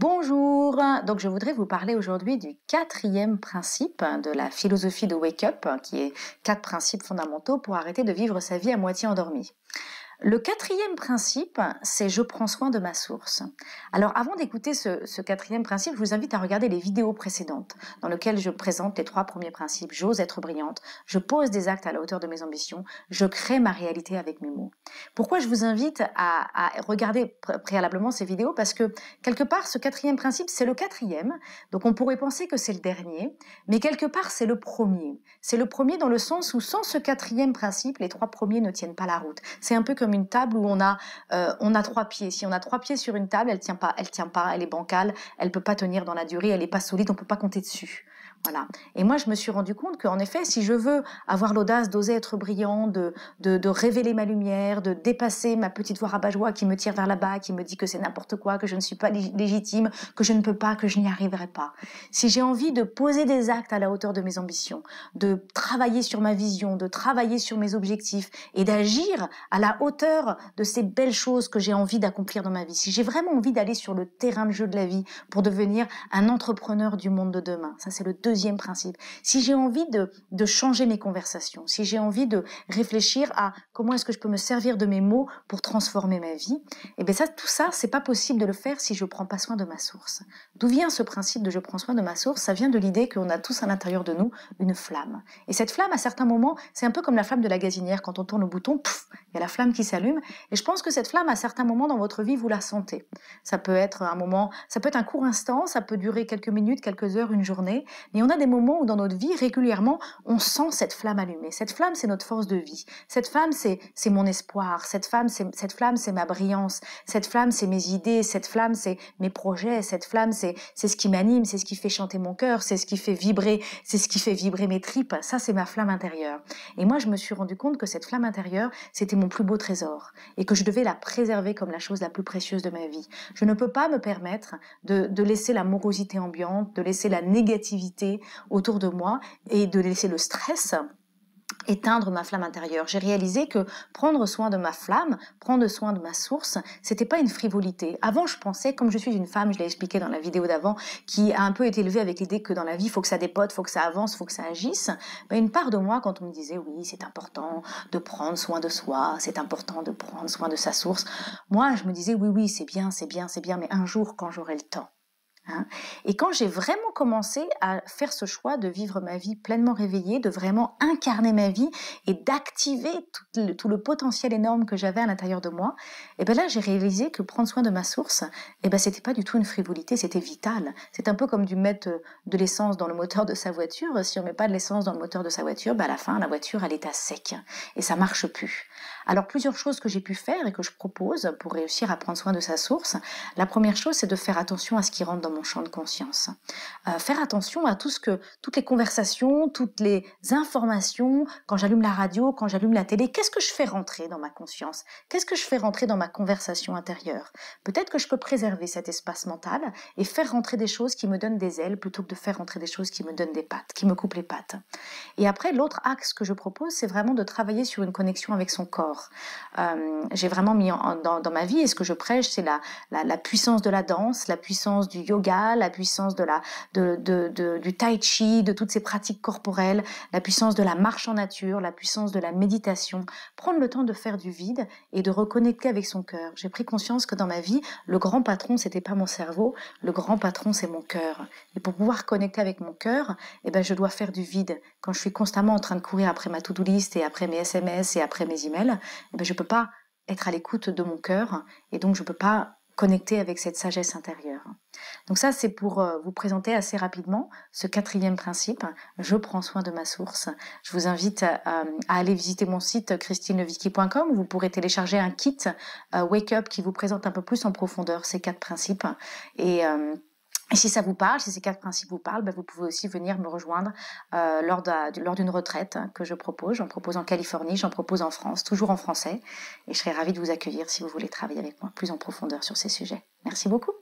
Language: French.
Bonjour, donc je voudrais vous parler aujourd'hui du quatrième principe de la philosophie de Wake Up, qui est 4 principes fondamentaux pour arrêter de vivre sa vie à moitié endormie. Le quatrième principe, c'est je prends soin de ma source. Alors avant d'écouter ce quatrième principe, je vous invite à regarder les vidéos précédentes dans lesquelles je présente les 3 premiers principes. J'ose être brillante, je pose des actes à la hauteur de mes ambitions, je crée ma réalité avec mes mots. Pourquoi je vous invite à regarder préalablement ces vidéos? Parce que quelque part, ce quatrième principe, c'est le quatrième, donc on pourrait penser que c'est le dernier, mais quelque part, c'est le premier. C'est le premier dans le sens où sans ce quatrième principe, les 3 premiers ne tiennent pas la route. C'est un peu comme une table où on a 3 pieds. Si on a 3 pieds sur une table, elle tient pas, elle est bancale, elle peut pas tenir dans la durée, elle est pas solide, on peut pas compter dessus. Voilà. Et moi, je me suis rendu compte qu'en effet, si je veux avoir l'audace d'oser être brillant, de révéler ma lumière, de dépasser ma petite voix rabat-joie qui me tire vers là-bas, qui me dit que c'est n'importe quoi, que je ne suis pas légitime, que je ne peux pas, que je n'y arriverai pas. Si j'ai envie de poser des actes à la hauteur de mes ambitions, de travailler sur ma vision, de travailler sur mes objectifs et d'agir à la hauteur de ces belles choses que j'ai envie d'accomplir dans ma vie, si j'ai vraiment envie d'aller sur le terrain de jeu de la vie pour devenir un entrepreneur du monde de demain, ça c'est le deuxième principe. Si j'ai envie de changer mes conversations, si j'ai envie de réfléchir à comment est-ce que je peux me servir de mes mots pour transformer ma vie, et bien ça, tout ça, c'est pas possible de le faire si je prends pas soin de ma source. D'où vient ce principe de je prends soin de ma source? Ça vient de l'idée qu'on a tous à l'intérieur de nous une flamme. Et cette flamme, à certains moments, c'est un peu comme la flamme de la gazinière. Quand on tourne le bouton, pouf, il y a la flamme qui s'allume. Et je pense que cette flamme, à certains moments dans votre vie, vous la sentez. Ça peut être un moment, ça peut être un court instant, ça peut durer quelques minutes, quelques heures, une journée. Mais on a des moments où dans notre vie, régulièrement, on sent cette flamme allumée. Cette flamme, c'est notre force de vie. Cette flamme, c'est mon espoir. Cette flamme, c'est ma brillance. Cette flamme, c'est mes idées. Cette flamme, c'est mes projets. Cette flamme, c'est ce qui m'anime, c'est ce qui fait chanter mon cœur, c'est ce qui fait vibrer, mes tripes. Ça, c'est ma flamme intérieure. Et moi, je me suis rendu compte que cette flamme intérieure, c'était mon plus beau trésor et que je devais la préserver comme la chose la plus précieuse de ma vie. Je ne peux pas me permettre de laisser la morosité ambiante, de laisser la négativité autour de moi et de laisser le stress éteindre ma flamme intérieure. J'ai réalisé que prendre soin de ma flamme, prendre soin de ma source, c'était pas une frivolité. Avant, je pensais, comme je suis une femme, je l'ai expliqué dans la vidéo d'avant, qui a un peu été élevée avec l'idée que dans la vie, il faut que ça dépote, il faut que ça avance, il faut que ça agisse, ben une part de moi, quand on me disait, oui, c'est important de prendre soin de soi, c'est important de prendre soin de sa source, moi, je me disais, oui, c'est bien, mais un jour, quand j'aurai le temps. Et quand j'ai vraiment commencé à faire ce choix de vivre ma vie pleinement réveillée, de vraiment incarner ma vie et d'activer tout le potentiel énorme que j'avais à l'intérieur de moi, et ben là j'ai réalisé que prendre soin de ma source, et ben c'était pas du tout une frivolité, c'était vital. C'est un peu comme du mettre de l'essence dans le moteur de sa voiture. Si on met pas de l'essence dans le moteur de sa voiture, ben à la fin la voiture elle est à sec et ça marche plus. Alors plusieurs choses que j'ai pu faire et que je propose pour réussir à prendre soin de sa source. La première chose, c'est de faire attention à ce qui rentre dans mon champ de conscience. Faire attention à toutes les conversations, toutes les informations, quand j'allume la radio, quand j'allume la télé, qu'est-ce que je fais rentrer dans ma conscience? Qu'est-ce que je fais rentrer dans ma conversation intérieure? Peut-être que je peux préserver cet espace mental et faire rentrer des choses qui me donnent des ailes plutôt que de faire rentrer des choses qui me donnent des pattes, qui me coupent les pattes. Et après, l'autre axe que je propose, c'est vraiment de travailler sur une connexion avec son corps. J'ai vraiment mis dans ma vie, et ce que je prêche, c'est la puissance de la danse, la puissance du yoga, la puissance du tai chi, de toutes ces pratiques corporelles, la puissance de la marche en nature, la puissance de la méditation. Prendre le temps de faire du vide et de reconnecter avec son cœur. J'ai pris conscience que dans ma vie, le grand patron, c'était pas mon cerveau, le grand patron, c'est mon cœur. Et pour pouvoir connecter avec mon cœur, eh ben, je dois faire du vide. Quand je suis constamment en train de courir après ma to-do list et après mes SMS et après mes emails, eh ben, je peux pas être à l'écoute de mon cœur et donc je peux pas connecter avec cette sagesse intérieure. Donc ça, c'est pour vous présenter assez rapidement ce quatrième principe. Je prends soin de ma source. Je vous invite à aller visiter mon site christinelevicki.com où vous pourrez télécharger un kit Wake Up qui vous présente un peu plus en profondeur ces 4 principes. Et si ça vous parle, si ces 4 principes vous parlent, ben vous pouvez aussi venir me rejoindre lors d'une retraite que je propose. J'en propose en Californie, j'en propose en France, toujours en français. Et je serai ravie de vous accueillir si vous voulez travailler avec moi plus en profondeur sur ces sujets. Merci beaucoup.